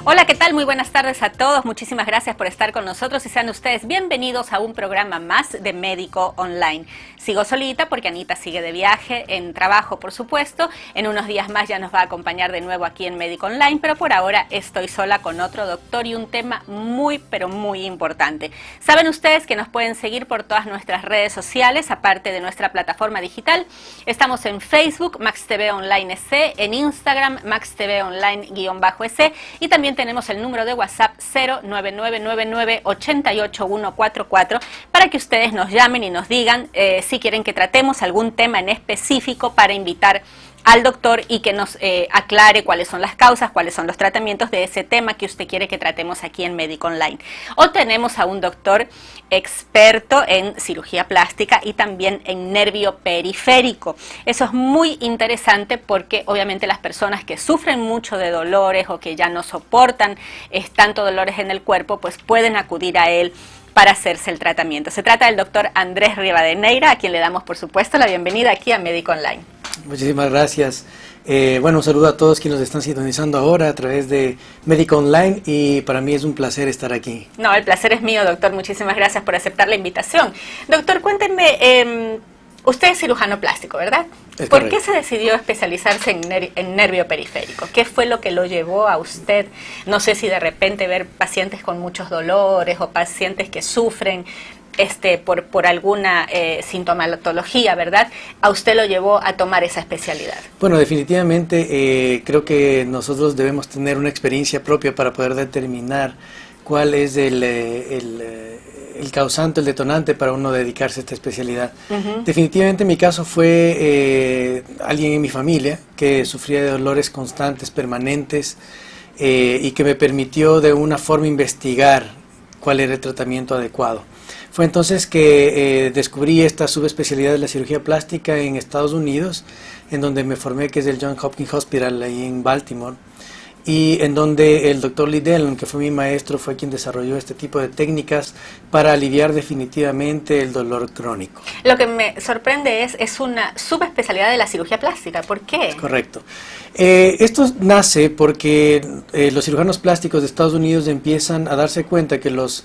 Hola, ¿qué tal? Muy buenas tardes a todos. Muchísimas gracias por estar con nosotros y sean ustedes bienvenidos a un programa más de Médico Online. Sigo solita porque Anita sigue de viaje, en trabajo por supuesto. En unos días más ya nos va a acompañar de nuevo aquí en Médico Online, pero por ahora estoy sola con otro doctor y un tema muy, pero muy importante. Saben ustedes que nos pueden seguir por todas nuestras redes sociales, aparte de nuestra plataforma digital. Estamos en Facebook, MaxTV Online EC, en Instagram, MaxTV Online-EC, y también tenemos el número de WhatsApp 09999881144 para que ustedes nos llamen y nos digan si quieren que tratemos algún tema en específico para invitar al doctor y que nos aclare cuáles son las causas, cuáles son los tratamientos de ese tema que usted quiere que tratemos aquí en Médico Online. O tenemos a un doctor experto en cirugía plástica y también en nervio periférico. Eso es muy interesante porque obviamente las personas que sufren mucho de dolores o que ya no soportan tanto dolores en el cuerpo, pues pueden acudir a él para hacerse el tratamiento. Se trata del doctor Andrés Rivadeneira, a quien le damos por supuesto la bienvenida aquí a Médico Online. Muchísimas gracias. Bueno, un saludo a todos quienes nos están sintonizando ahora a través de Médico Online y para mí es un placer estar aquí. No, el placer es mío, doctor. Muchísimas gracias por aceptar la invitación. Doctor, cuéntenme, usted es cirujano plástico, ¿verdad? ¿Por qué se decidió especializarse en nervio periférico? ¿Qué fue lo que lo llevó a usted? No sé si de repente ver pacientes con muchos dolores o pacientes que sufren por alguna sintomatología, ¿verdad? ¿A usted lo llevó a tomar esa especialidad? Bueno, definitivamente creo que nosotros debemos tener una experiencia propia para poder determinar cuál es el causante, el detonante para uno dedicarse a esta especialidad. Definitivamente mi caso fue alguien en mi familia que sufría de dolores constantes, permanentes, y que me permitió de una forma investigar cuál era el tratamiento adecuado. Fue entonces que descubrí esta subespecialidad de la cirugía plástica en Estados Unidos, en donde me formé, que es el Johns Hopkins Hospital, ahí en Baltimore, y en donde el doctor Liddell, que fue mi maestro, fue quien desarrolló este tipo de técnicas para aliviar definitivamente el dolor crónico. Lo que me sorprende es una subespecialidad de la cirugía plástica. ¿Por qué? Correcto. Esto nace porque los cirujanos plásticos de Estados Unidos empiezan a darse cuenta que los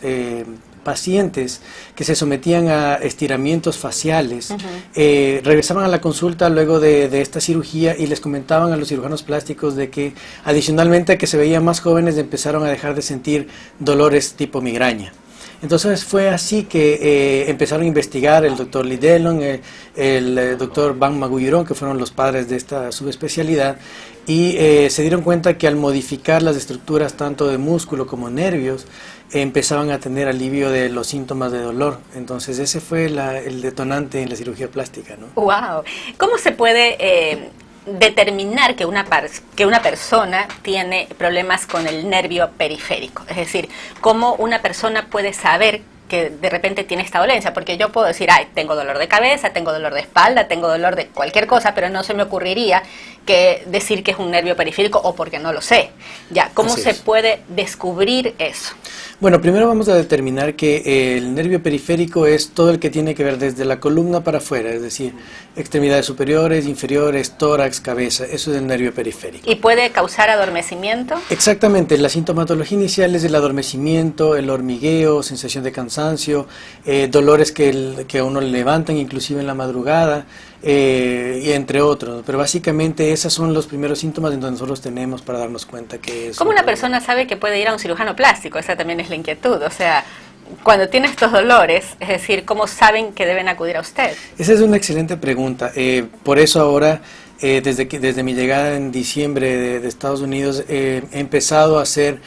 pacientes que se sometían a estiramientos faciales regresaban a la consulta luego de esta cirugía y les comentaban a los cirujanos plásticos de que adicionalmente a que se veían más jóvenes empezaron a dejar de sentir dolores tipo migraña. Entonces fue así que empezaron a investigar el doctor Liddell, el doctor Van Maguyurón, que fueron los padres de esta subespecialidad, y se dieron cuenta que al modificar las estructuras tanto de músculo como nervios, empezaban a tener alivio de los síntomas de dolor. Entonces ese fue el detonante en la cirugía plástica, ¿no? ¡Wow! ¿Cómo se puede determinar que una persona tiene problemas con el nervio periférico? Es decir, ¿cómo una persona puede saber que de repente tiene esta dolencia? Porque yo puedo decir, ay, tengo dolor de cabeza, tengo dolor de espalda, tengo dolor de cualquier cosa, pero no se me ocurriría decir que es un nervio periférico o porque no lo sé. Ya, ¿cómo se puede descubrir eso? Bueno, primero vamos a determinar que el nervio periférico es todo el que tiene que ver desde la columna para afuera, es decir, extremidades superiores, inferiores, tórax, cabeza. Eso es el nervio periférico. ¿Y puede causar adormecimiento? Exactamente, la sintomatología inicial es el adormecimiento, el hormigueo, sensación de cansancio, dolores que a uno le levantan inclusive en la madrugada, y entre otros. Pero básicamente esos son los primeros síntomas en donde nosotros tenemos para darnos cuenta que es... ¿Cómo una persona sabe que puede ir a un cirujano plástico? Esa también es la inquietud. O sea, cuando tiene estos dolores, es decir, ¿cómo saben que deben acudir a usted? Esa es una excelente pregunta. Por eso ahora, desde mi llegada en diciembre de Estados Unidos, he empezado a hacer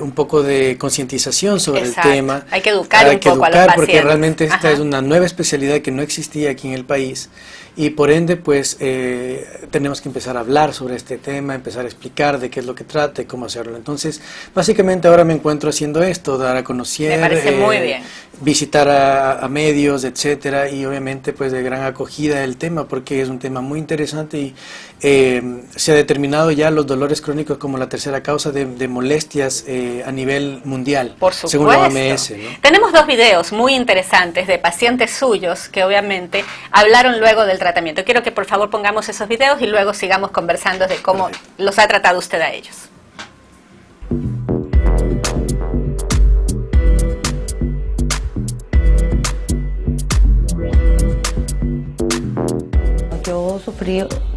un poco de concientización sobre el tema. Hay que educar un poco a los pacientes. Porque realmente esta es una nueva especialidad que no existía aquí en el país. Y por ende, pues, tenemos que empezar a hablar sobre este tema, empezar a explicar de qué es lo que trata y cómo hacerlo. Entonces, básicamente ahora me encuentro haciendo esto, dar a conocer, me parece muy bien, visitar a medios, etcétera, y obviamente, pues, de gran acogida el tema, porque es un tema muy interesante y se ha determinado ya los dolores crónicos como la tercera causa de molestias a nivel mundial, por supuesto, según la OMS, ¿no? Tenemos dos videos muy interesantes de pacientes suyos que obviamente hablaron luego del tratamiento. Quiero que por favor pongamos esos videos y luego sigamos conversando de cómo los ha tratado usted a ellos.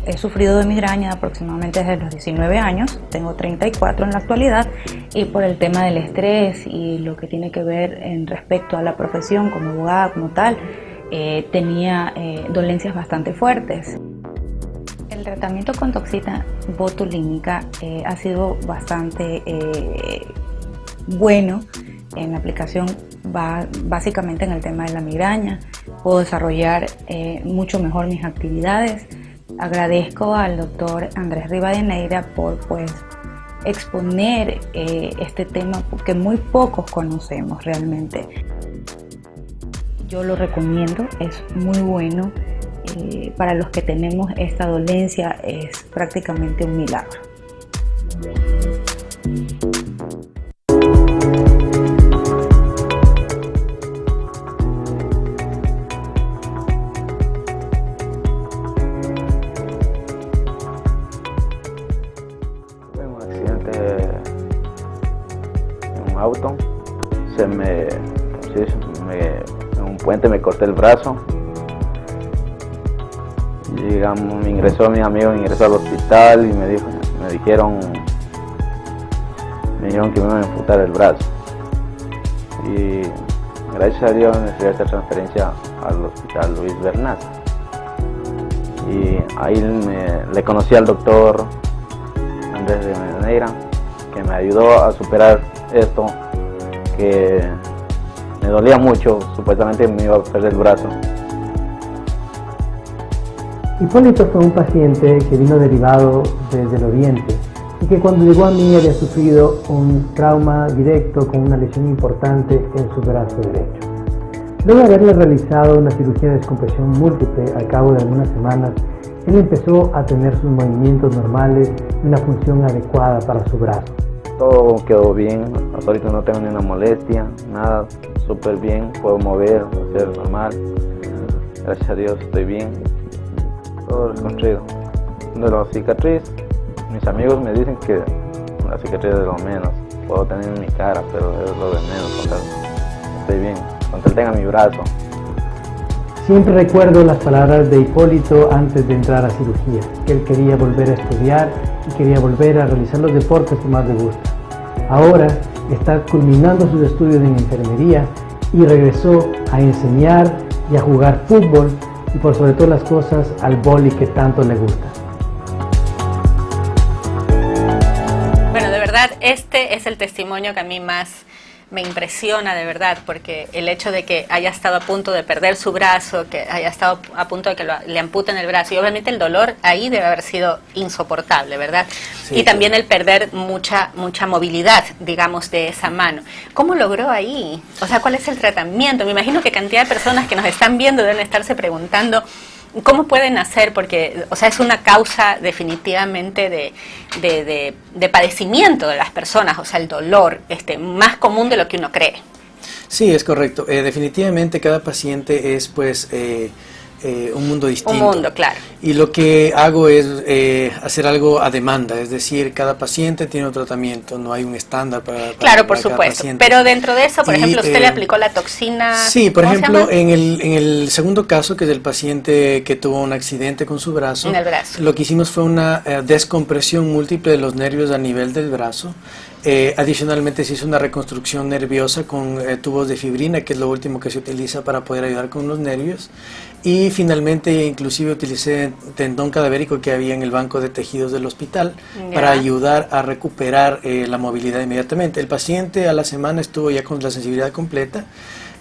he sufrido de migraña aproximadamente desde los 19 años, tengo 34 en la actualidad, y por el tema del estrés y lo que tiene que ver en respecto a la profesión como abogada, como tal, tenía dolencias bastante fuertes. El tratamiento con toxina botulínica ha sido bastante bueno en la aplicación, básicamente en el tema de la migraña. Puedo desarrollar mucho mejor mis actividades. Agradezco al doctor Andrés Rivadeneira por exponer este tema que muy pocos conocemos realmente. Yo lo recomiendo, es muy bueno. Para los que tenemos esta dolencia es prácticamente un milagro. Tuve un accidente en un auto, en un puente me corté el brazo. Llegamos, mi amigo me ingresó al hospital y me dijeron que me iban a amputar el brazo. Y gracias a Dios me fui a hacer transferencia al hospital Luis Bernat. Y ahí le conocí al doctor Andrés Rivadeneira, que me ayudó a superar esto, que me dolía mucho, supuestamente me iba a perder el brazo. Hipólito fue un paciente que vino derivado desde el oriente y que cuando llegó a mí había sufrido un trauma directo con una lesión importante en su brazo derecho. Luego de haberle realizado una cirugía de descompresión múltiple al cabo de algunas semanas, él empezó a tener sus movimientos normales y una función adecuada para su brazo. Todo quedó bien, hasta ahorita no tengo ni una molestia, nada, súper bien, puedo mover, hacer normal. Gracias a Dios estoy bien. Todo reconstruido. De la cicatriz, mis amigos me dicen que la cicatriz es de lo menos. Puedo tener en mi cara, pero es lo de menos. Estoy bien, cuando él tenga mi brazo. Siempre recuerdo las palabras de Hipólito antes de entrar a cirugía, que él quería volver a estudiar y quería volver a realizar los deportes que más le gusta. Ahora está culminando sus estudios en enfermería y regresó a enseñar y a jugar fútbol y por sobre todas las cosas al vóley que tanto le gusta. Bueno, de verdad, este es el testimonio que a mí más me impresiona, de verdad, porque el hecho de que haya estado a punto de perder su brazo, que haya estado a punto de que le amputen el brazo, y obviamente el dolor ahí debe haber sido insoportable, ¿verdad? Sí, y también el perder mucha movilidad, digamos, de esa mano. ¿Cómo logró ahí? O sea, ¿cuál es el tratamiento? Me imagino que cantidad de personas que nos están viendo deben estarse preguntando ¿cómo pueden hacer? Porque, o sea, es una causa definitivamente de padecimiento de las personas, o sea, el dolor más común de lo que uno cree. Sí, es correcto. Definitivamente cada paciente es, pues, un mundo distinto. Un mundo, claro. Y lo que hago es hacer algo a demanda, es decir, cada paciente tiene un tratamiento, no hay un estándar para claro, por supuesto. Pero dentro de eso, por ejemplo, usted le aplicó la toxina. Sí, por ejemplo, en el segundo caso, que es el paciente que tuvo un accidente con su brazo, en el brazo, lo que hicimos fue una descompresión múltiple de los nervios a nivel del brazo. Adicionalmente se hizo una reconstrucción nerviosa con tubos de fibrina, que es lo último que se utiliza para poder ayudar con los nervios. Y finalmente inclusive utilicé tendón cadavérico que había en el banco de tejidos del hospital para ayudar a recuperar la movilidad inmediatamente. El paciente a la semana estuvo ya con la sensibilidad completa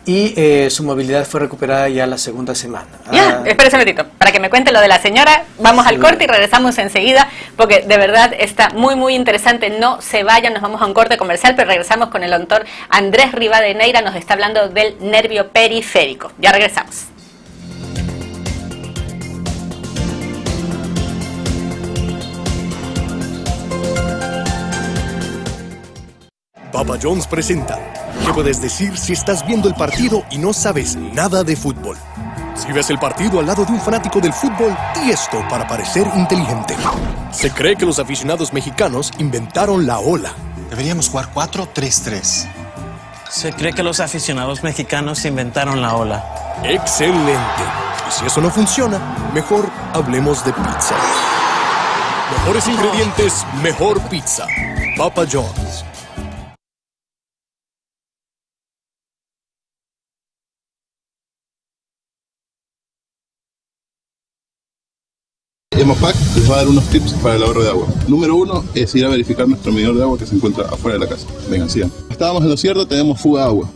y su movilidad fue recuperada ya la segunda semana. Ya, espérese un ratito, para que me cuente lo de la señora, vamos al corte y regresamos enseguida, porque de verdad está muy interesante. No se vayan, nos vamos a un corte comercial, pero regresamos con el doctor Andrés Rivadeneira, nos está hablando del nervio periférico. Ya regresamos. Papa John's presenta ¿qué puedes decir si estás viendo el partido y no sabes nada de fútbol? Si ves el partido al lado de un fanático del fútbol, di esto para parecer inteligente. Se cree que los aficionados mexicanos inventaron la ola. Deberíamos jugar 4-3-3. Se cree que los aficionados mexicanos inventaron la ola. ¡Excelente! Y si eso no funciona, mejor hablemos de pizza. Mejores ingredientes, mejor pizza. Papa John's. Hemopack les va a dar unos tips para el ahorro de agua. Número 1 es ir a verificar nuestro medidor de agua que se encuentra afuera de la casa. Vengan, sigan. Estábamos en lo cierto, tenemos fuga de agua.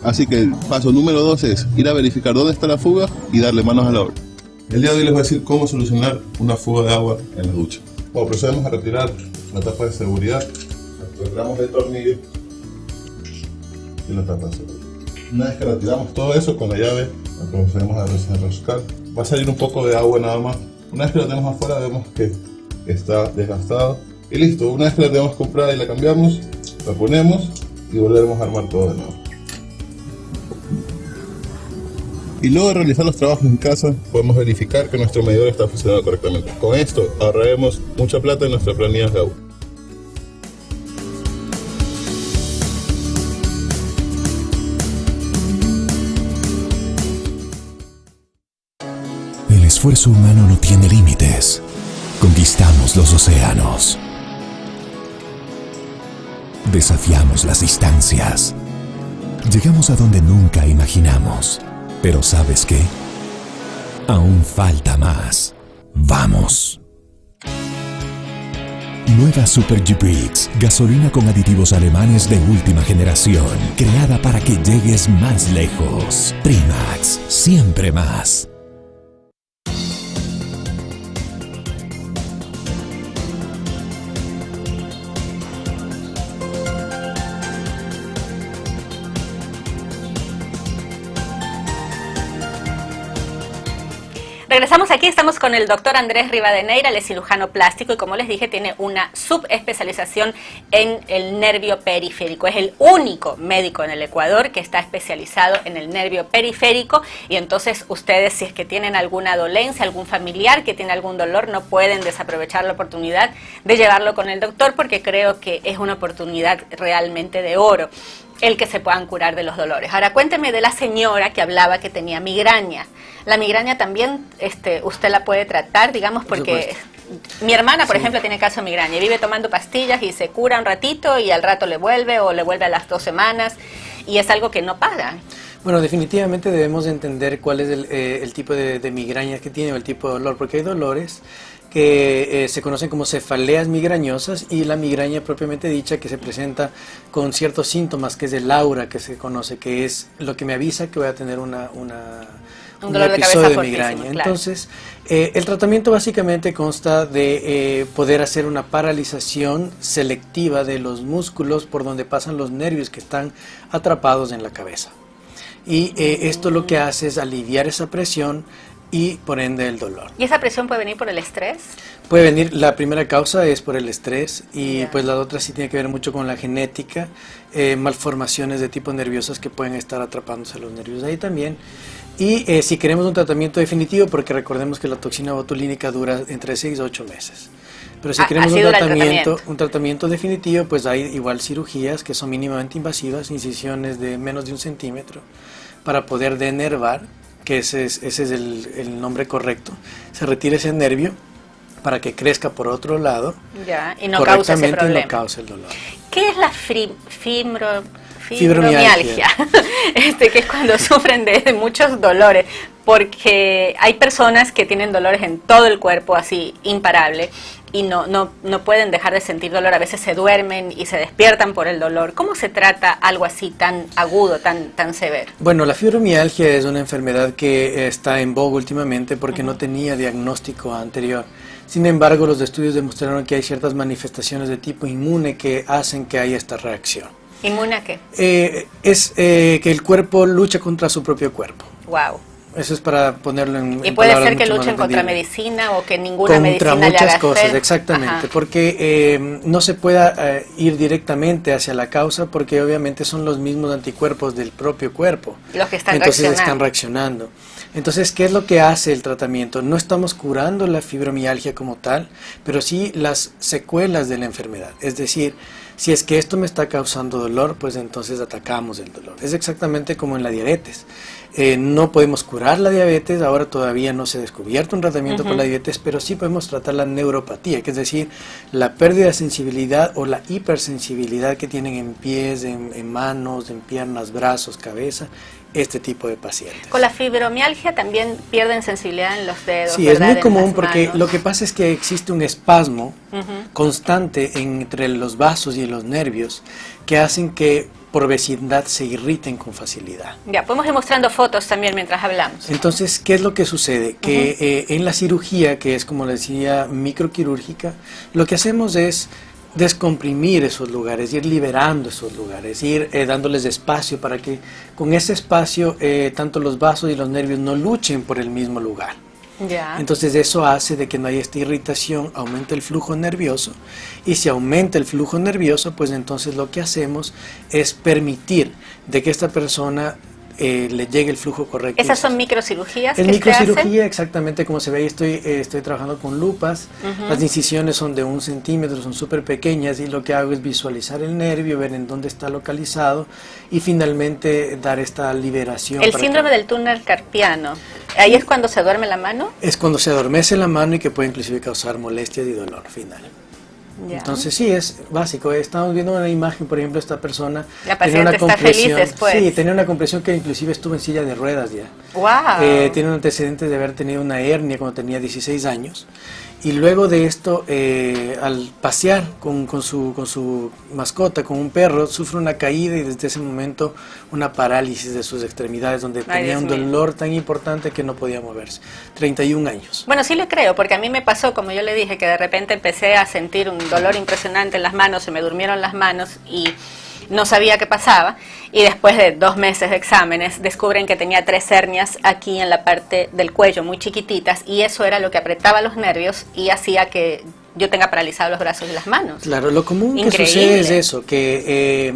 Así que el paso número 2 es ir a verificar dónde está la fuga y darle manos a la obra. El día de hoy les voy a decir cómo solucionar una fuga de agua en la ducha. Bueno, procedemos a retirar la tapa de seguridad. Retiramos el tornillo y la tapa de seguridad. Una vez que retiramos todo eso con la llave, la procedemos a desenroscar. Va a salir un poco de agua nada más. Una vez que la tenemos afuera vemos que está desgastado. Y listo, una vez que la tenemos comprada y la cambiamos, la ponemos y volveremos a armar todo de nuevo. Y luego de realizar los trabajos en casa, podemos verificar que nuestro medidor está funcionando correctamente. Con esto ahorraremos mucha plata en nuestras planillas de agua. El esfuerzo humano no tiene límites. Conquistamos los océanos. Desafiamos las distancias. Llegamos a donde nunca imaginamos. Pero ¿sabes qué? Aún falta más. ¡Vamos! Nueva Super G-Brix, gasolina con aditivos alemanes de última generación, creada para que llegues más lejos. Trimax, siempre más. Regresamos aquí, estamos con el doctor Andrés Rivadeneira, él es cirujano plástico y como les dije tiene una subespecialización en el nervio periférico. Es el único médico en el Ecuador que está especializado en el nervio periférico y entonces ustedes si es que tienen alguna dolencia, algún familiar que tiene algún dolor, no pueden desaprovechar la oportunidad de llevarlo con el doctor porque creo que es una oportunidad realmente de oro el que se puedan curar de los dolores. Ahora cuénteme de la señora que hablaba que tenía migraña. La migraña también usted la puede tratar, digamos, porque mi hermana, por ejemplo, tiene caso de migraña y vive tomando pastillas y se cura un ratito y al rato le vuelve o le vuelve a las 2 semanas y es algo que no paga. Bueno, definitivamente debemos entender cuál es el tipo de migraña que tiene o el tipo de dolor, porque hay dolores que se conocen como cefaleas migrañosas y la migraña propiamente dicha que se presenta con ciertos síntomas, que es el aura que se conoce, que es lo que me avisa que voy a tener un dolor episodio de de migraña. Claro. Entonces, el tratamiento básicamente consta de poder hacer una paralización selectiva de los músculos por donde pasan los nervios que están atrapados en la cabeza. Y esto lo que hace es aliviar esa presión y por ende el dolor. ¿Y esa presión puede venir por el estrés? Puede venir, la primera causa es por el estrés y pues la otra sí tiene que ver mucho con la genética, malformaciones de tipo nerviosas que pueden estar atrapándose a los nervios ahí también. Y si queremos un tratamiento definitivo, porque recordemos que la toxina botulínica dura entre 6 a 8 meses. Pero si queremos un tratamiento definitivo, pues hay igual cirugías que son mínimamente invasivas, incisiones de menos de 1 centímetro, para poder denervar, que ese es el nombre correcto. Se retira ese nervio para que crezca por otro lado y no cause ese problema. Y no cause el dolor. ¿Qué es la fibromialgia? Que es cuando sufren de muchos dolores, porque hay personas que tienen dolores en todo el cuerpo así imparable y no pueden dejar de sentir dolor, a veces se duermen y se despiertan por el dolor. ¿Cómo se trata algo así tan agudo, tan severo? Bueno, la fibromialgia es una enfermedad que está en boga últimamente porque no tenía diagnóstico anterior. Sin embargo, los estudios demostraron que hay ciertas manifestaciones de tipo inmune que hacen que haya esta reacción. ¿Inmune a qué? Es que el cuerpo lucha contra su propio cuerpo. Wow. Eso es para ponerlo en ¿Y puede ser que luchen contra medicina o que ninguna medicina le haga contra muchas cosas, exactamente, Ajá. Porque no se pueda ir directamente hacia la causa porque obviamente son los mismos anticuerpos del propio cuerpo. Los que están están reaccionando. Entonces, ¿qué es lo que hace el tratamiento? No estamos curando la fibromialgia como tal, pero sí las secuelas de la enfermedad. Es decir, si es que esto me está causando dolor, pues entonces atacamos el dolor. Es exactamente como en la diabetes. No podemos curar curar la diabetes. Ahora todavía no se ha descubierto un tratamiento para la diabetes, pero sí podemos tratar la neuropatía, que es decir, la pérdida de sensibilidad o la hipersensibilidad que tienen en pies, en manos, en piernas, brazos, cabeza, este tipo de pacientes. Con la fibromialgia también pierden sensibilidad en los dedos. Sí, ¿verdad? es muy común porque manos. lo que pasa es que existe un espasmo constante entre los vasos y los nervios que hacen que por vecindad se irriten con facilidad. Ya, podemos ir mostrando fotos también mientras hablamos. Entonces, ¿qué es lo que sucede? Que en la cirugía, que es como le decía, microquirúrgica, lo que hacemos es descomprimir esos lugares, ir liberando esos lugares, ir dándoles espacio para que con ese espacio tanto los vasos y los nervios no luchen por el mismo lugar. Ya. Entonces eso hace de que no haya esta irritación, aumenta el flujo nervioso, y si aumenta el flujo nervioso, pues entonces lo que hacemos es permitir de que esta persona le llegue el flujo correcto. ¿Esas son microcirugías Es que microcirugía, exactamente como se ve. Ahí estoy trabajando con lupas. Las incisiones son de 1 centímetro, son súper pequeñas, y lo que hago es visualizar el nervio, ver en dónde está localizado y finalmente dar esta liberación. El síndrome del túnel carpiano, ¿ahí es cuando se duerme la mano? Es cuando se adormece la mano y que puede inclusive causar molestias y dolor final. Ya. Entonces sí, es básico. Estamos viendo una imagen, por ejemplo, esta persona La tenía paciente una está feliz después. Sí, tenía una compresión que inclusive estuvo en silla de ruedas ya. ¡Wow! Tiene un antecedente de haber tenido una hernia cuando tenía 16 años. Y luego de esto, al pasear con su mascota, con un perro, sufre una caída y desde ese momento una parálisis de sus extremidades, donde tenía un dolor tan importante que no podía moverse. 31 años. Bueno, sí le creo, porque a mí me pasó, como yo le dije, que de repente empecé a sentir un dolor impresionante en las manos, se me durmieron las manos y no sabía qué pasaba, y después de 2 meses de exámenes descubren que tenía 3 hernias aquí en la parte del cuello, muy chiquititas, y eso era lo que apretaba los nervios y hacía que yo tenga paralizados los brazos y las manos. Claro, lo común Increíble. que sucede es eso, que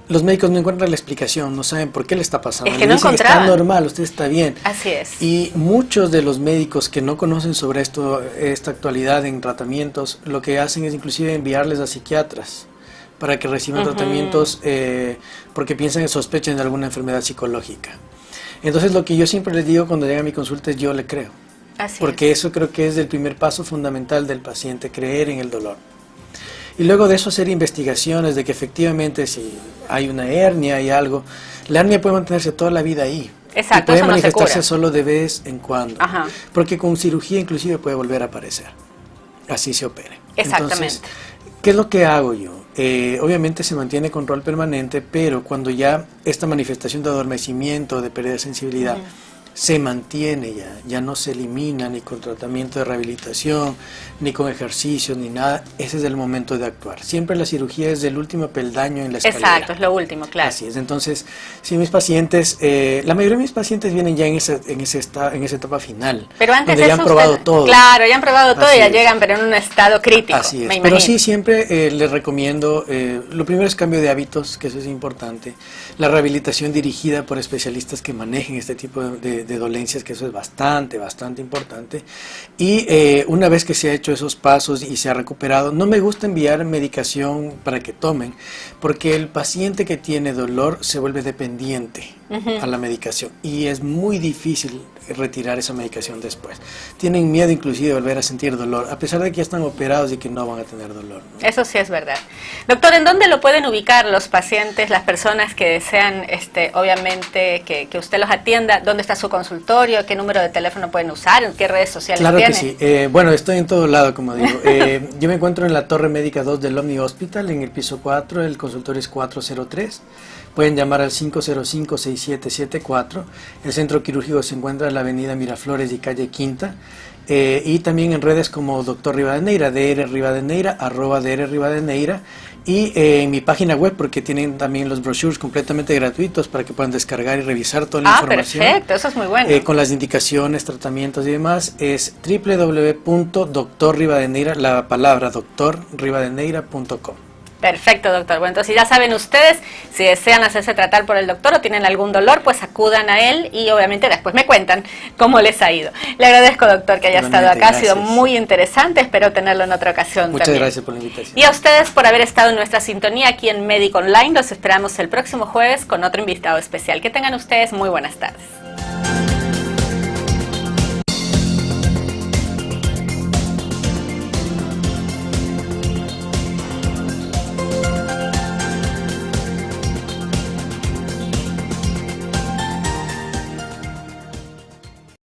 los médicos no encuentran la explicación, no saben por qué le está pasando. Es que Le no dicen, encontraban. está normal, usted está bien. Así es. Y muchos de los médicos que no conocen sobre esta actualidad en tratamientos, lo que hacen es inclusive enviarles a psiquiatras para que reciban tratamientos porque piensan y sospechan de alguna enfermedad psicológica. Entonces lo que yo siempre les digo cuando llega a mi consulta es yo le creo. Así Porque es. eso creo que es el primer paso fundamental del paciente, creer en el dolor. Y luego de eso hacer investigaciones de que efectivamente si hay una hernia, hay algo, la hernia puede mantenerse toda la vida ahí. Exacto, y puede eso no se manifestarse cura. solo de vez en cuando. Ajá. Porque con cirugía inclusive puede volver a aparecer. Así se opere. Exactamente. Entonces, ¿qué es lo que hago yo? Obviamente se mantiene control permanente, pero cuando ya esta manifestación de adormecimiento, de pérdida de sensibilidad, se mantiene ya no se elimina ni con tratamiento de rehabilitación, ni con ejercicios, ni nada, ese es el momento de actuar. Siempre la cirugía es el último peldaño en la escalera. Exacto, es lo último, claro. Así es, entonces, si mis pacientes, la mayoría de mis pacientes vienen ya en esa etapa final, Pero antes donde de ya eso han probado usted- todo. Claro, ya han probado todo Así y ya es. llegan, pero en un estado crítico, Así es, me pero imagino. sí, siempre les recomiendo, lo primero es cambio de hábitos, que eso es importante, la rehabilitación dirigida por especialistas que manejen este tipo de dolencias, que eso es bastante importante, y una vez que se ha hecho esos pasos y se ha recuperado, no me gusta enviar medicación para que tomen, porque el paciente que tiene dolor se vuelve dependiente a la medicación, y es muy difícil retirar esa medicación después. Tienen miedo inclusive de volver a sentir dolor, a pesar de que ya están operados y que no van a tener dolor, ¿no? Eso sí es verdad. Doctor, ¿en dónde lo pueden ubicar los pacientes, las personas que desean, obviamente, que usted los atienda? ¿Dónde está su consultorio? ¿Qué número de teléfono pueden usar? ¿En qué redes sociales Claro tiene? que sí. Bueno, estoy en todo lado, como digo. Yo me encuentro en la Torre Médica 2 del Omni Hospital, en el piso 4, el consultorio es 403. Pueden llamar al 505-6774. El centro quirúrgico se encuentra en la avenida Miraflores y calle Quinta. Y también en redes como Dr. Rivadeneira, Dr. Rivadeneira, @Dr. Rivadeneira. Y en mi página web, porque tienen también los brochures completamente gratuitos para que puedan descargar y revisar toda la información. Perfecto, eso es muy bueno. Con las indicaciones, tratamientos y demás, es www.drrivadeneira, la palabra drrivadeneira.com. Perfecto, doctor. Bueno, entonces ya saben ustedes, si desean hacerse tratar por el doctor o tienen algún dolor, pues acudan a él y obviamente después me cuentan cómo les ha ido. Le agradezco, doctor, que haya estado acá. Ha sido muy interesante. Espero tenerlo en otra ocasión. Muchas también. gracias por la invitación. Y a ustedes por haber estado en nuestra sintonía aquí en Médico Online. Los esperamos el próximo jueves con otro invitado especial. Que tengan ustedes muy buenas tardes.